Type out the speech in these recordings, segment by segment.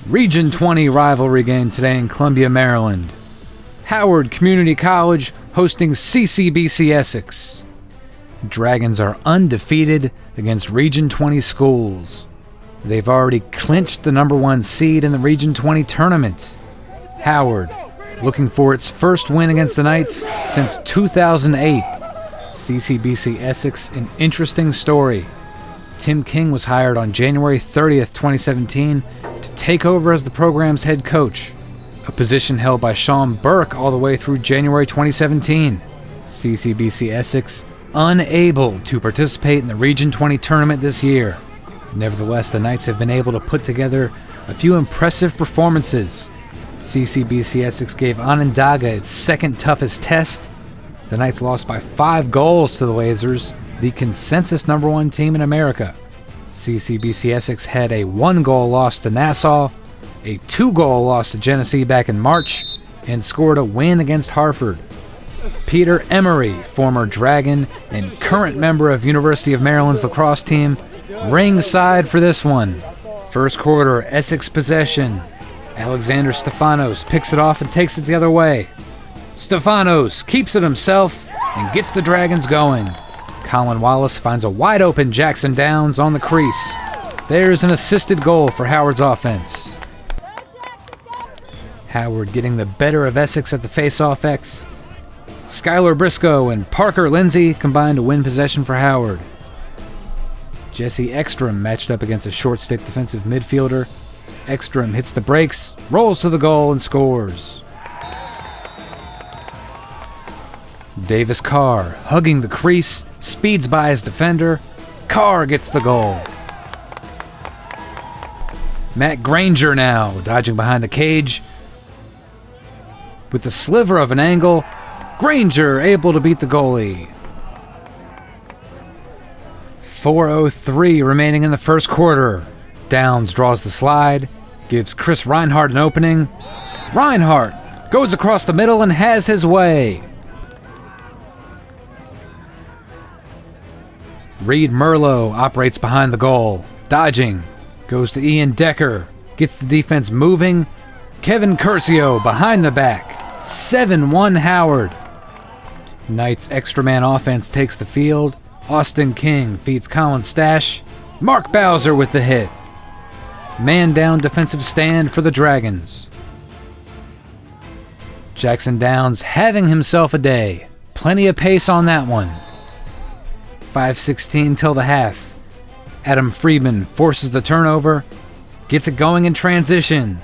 Region 20 rivalry game today in Columbia, Maryland. Howard Community College hosting CCBC Essex. Dragons are undefeated against Region 20 schools. They've already clinched the #1 seed in the Region 20 tournament. Howard, looking for its first win against the Knights since 2008. CCBC Essex, an interesting story. Tim King was hired on January 30th, 2017 to take over as the program's head coach, a position held by Sean Burke all the way through January 2017. CCBC Essex unable to participate in the Region 20 tournament this year. Nevertheless, the Knights have been able to put together a few impressive performances. CCBC Essex gave Onondaga its second toughest test. The Knights lost by 5 goals to the Lasers, the consensus #1 team in America. CCBC Essex had a 1-goal loss to Nassau, a 2-goal loss to Genesee back in March, and scored a win against Hartford. Peter Emery, former Dragon and current member of University of Maryland's lacrosse team, ringside for this one. First quarter, Essex possession. Alexander Stefanos picks it off and takes it the other way. Stefanos keeps it himself and gets the Dragons going. Colin Wallace finds a wide-open Jackson Downs on the crease. There's an assisted goal for Howard's offense. Howard getting the better of Essex at the face-off X. Skylar Briscoe and Parker Lindsay combined to win possession for Howard. Jesse Ekstrom matched up against a short-stick defensive midfielder. Ekstrom hits the brakes, rolls to the goal, and scores. Davis Carr, hugging the crease, speeds by his defender. Carr gets the goal. Matt Granger now, dodging behind the cage. With the sliver of an angle, Granger able to beat the goalie. 4:03 remaining in the first quarter. Downs draws the slide, gives Chris Reinhardt an opening. Reinhardt goes across the middle and has his way. Reed Merlot operates behind the goal, dodging, goes to Ian Decker, gets the defense moving. Kevin Curcio behind the back, 7-1 Howard. Knights extra man offense takes the field. Austin King feeds Colin Stash. Mark Bowser with the hit. Man down defensive stand for the Dragons. Jackson Downs having himself a day. Plenty of pace on that one. 5:16 till the half. Adam Friedman forces the turnover. Gets it going in transition.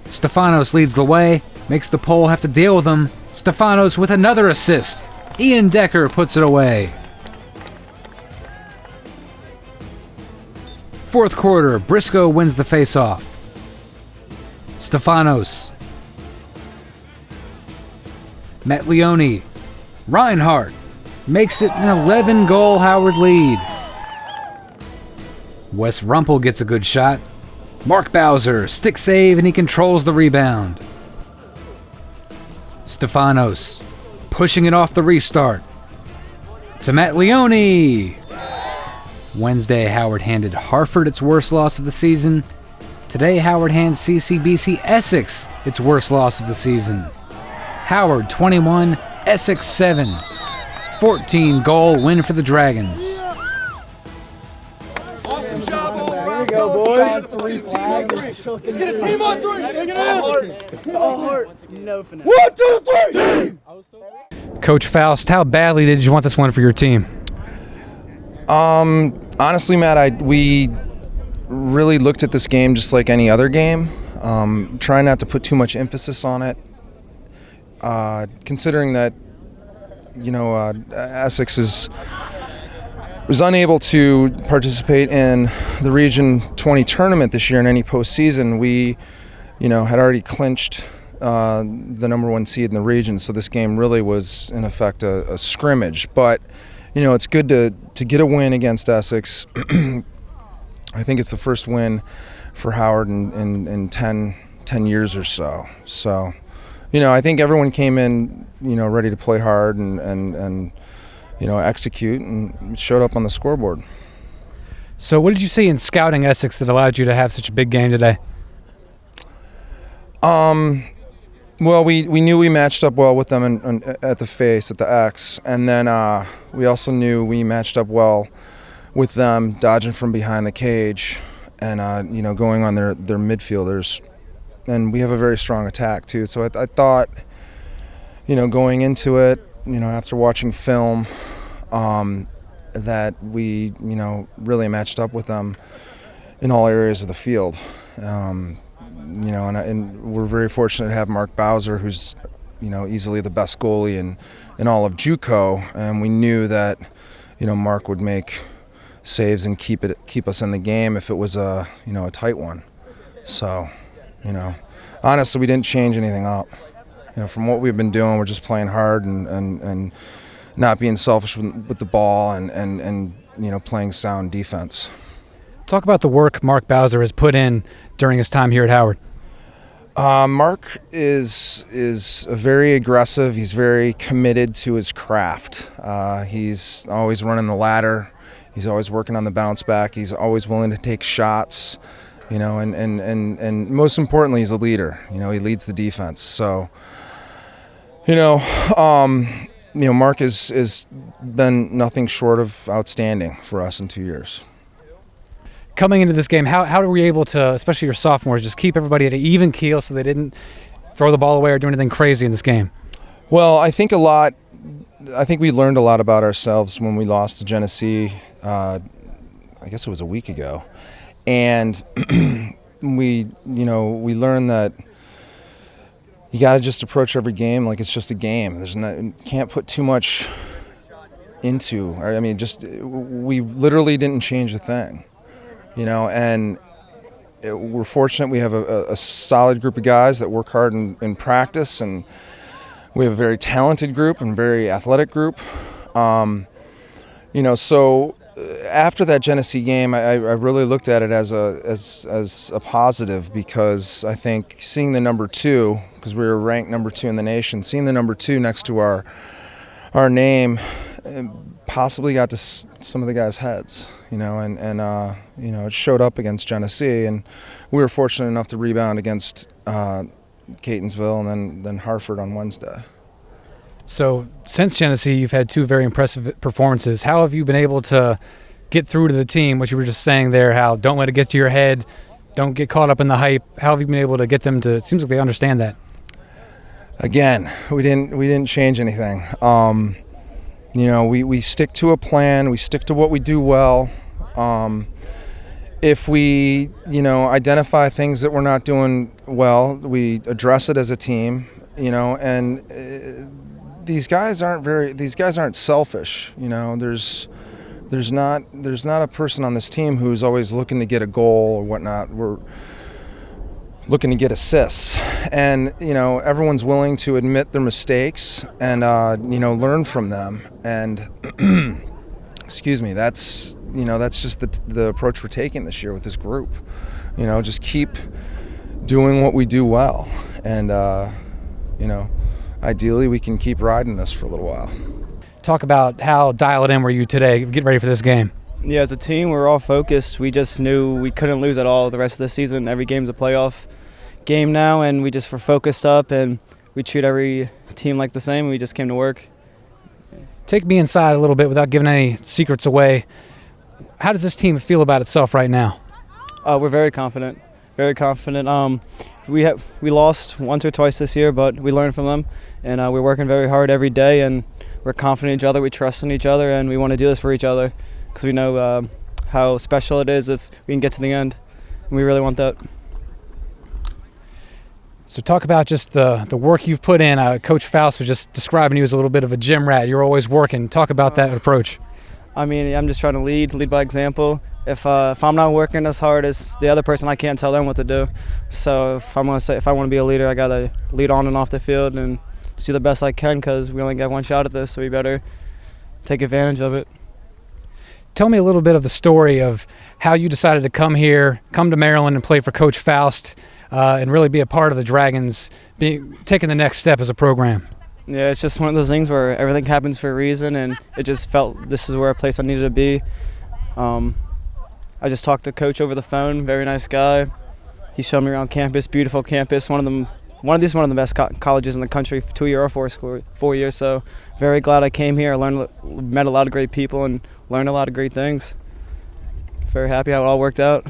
Stefanos leads the way. Makes the pole have to deal with him. Stefanos with another assist. Ian Decker puts it away. Fourth quarter, Briscoe wins the face-off. Stefanos. Matt Leone. Reinhardt makes it an 11-goal Howard lead. Wes Rumpel gets a good shot. Mark Bowser, stick save, and he controls the rebound. Stefanos pushing it off the restart. To Matt Leone. Wednesday, Howard handed Hartford its worst loss of the season. Today, Howard hands CCBC Essex its worst loss of the season. Howard 21, Essex 7. 14-goal win for the Dragons. Awesome job, all right. There we go, boys. Let's get a team on 3. All heart. No finesse. 1, 2, 3. Team. Coach Faust, how badly did you want this one for your team? Honestly, Matt, we really looked at this game just like any other game. Trying not to put too much emphasis on it. Considering that, Essex was unable to participate in the Region 20 tournament this year in any postseason. We, had already clinched the #1 seed in the region, so this game really was, in effect, a scrimmage. But, it's good to get a win against Essex. I think it's the first win for Howard in 10 years or so. So, I think everyone came in, ready to play hard and execute, and showed up on the scoreboard. So what did you see in scouting Essex that allowed you to have such a big game today? Well, we knew we matched up well with them at the face, at the X, and then we also knew we matched up well with them dodging from behind the cage and going on their midfielders. And we have a very strong attack too. So I thought, going into it, after watching film, that we really matched up with them in all areas of the field. And we're very fortunate to have Mark Bowser, who's easily the best goalie in all of JUCO, and we knew that Mark would make saves and keep us in the game if it was a tight one. So honestly, we didn't change anything up. From what we've been doing, we're just playing hard and not being selfish with the ball and playing sound defense. Talk about the work Mark Bowser has put in during his time here at Howard. Mark is very aggressive. He's very committed to his craft. He's always running the ladder. He's always working on the bounce back. He's always willing to take shots. And most importantly, he's a leader. He leads the defense. So, Mark has been nothing short of outstanding for us in 2 years. Coming into this game, how were we able to, especially your sophomores, just keep everybody at an even keel so they didn't throw the ball away or do anything crazy in this game? Well, I think we learned a lot about ourselves when we lost to Genesee, I guess it was a week ago. And we learned that you got to just approach every game like it's just a game. You can't put too much into. We literally didn't change a thing. And we're fortunate we have a solid group of guys that work hard in practice, and we have a very talented group and very athletic group. So after that Genesee game, I really looked at it as a positive, because I think seeing the number 2, because we were ranked number 2 in the nation, seeing the number 2 next to our name possibly got to some of the guys' heads, it showed up against Genesee, and we were fortunate enough to rebound against Catonsville and then Hartford on Wednesday. So since Genesee, you've had 2 very impressive performances. How have you been able to get through to the team, what you were just saying there, how don't let it get to your head, don't get caught up in the hype? How have you been able to get them to, it seems like they understand that? Again, we didn't change anything. We stick to a plan. We stick to what we do well. If we, identify things that we're not doing well, we address it as a team. And these guys aren't selfish. There's not a person on this team who's always looking to get a goal or whatnot. We're looking to get assists, and everyone's willing to admit their mistakes and learn from them. And excuse me, that's just the approach we're taking this year with this group. Just keep doing what we do well, and ideally we can keep riding this for a little while. Talk about how dialed in were you today, getting ready for this game? Yeah, as a team, we were all focused. We just knew we couldn't lose at all the rest of the season. Every game's a playoff game now, and we just were focused up, and we treat every team like the same. We just came to work. Take me inside a little bit without giving any secrets away. How does this team feel about itself right now? We're very confident. Very confident. We lost once or twice this year, but we learned from them, and we're working very hard every day, and we're confident in each other. We trust in each other, and we want to do this for each other because we know how special it is if we can get to the end, and we really want that. So talk about just the work you've put in. Coach Faust was just describing you as a little bit of a gym rat. You're always working. Talk about that approach. I'm just trying to lead by example. If I'm not working as hard as the other person, I can't tell them what to do. So if I want to be a leader, I gotta lead on and off the field and do the best I can, because we only get one shot at this, so we better take advantage of it. Tell me a little bit of the story of how you decided to come to Maryland and play for Coach Faust, and really be a part of the Dragons, taking the next step as a program. Yeah, it's just one of those things where everything happens for a reason, and it just felt this is where a place I needed to be. I just talked to coach over the phone. Very nice guy. He showed me around campus. Beautiful campus. One of the best colleges in the country, 2-year or 4 years. So very glad I came here. I met a lot of great people and learned a lot of great things. Very happy how it all worked out.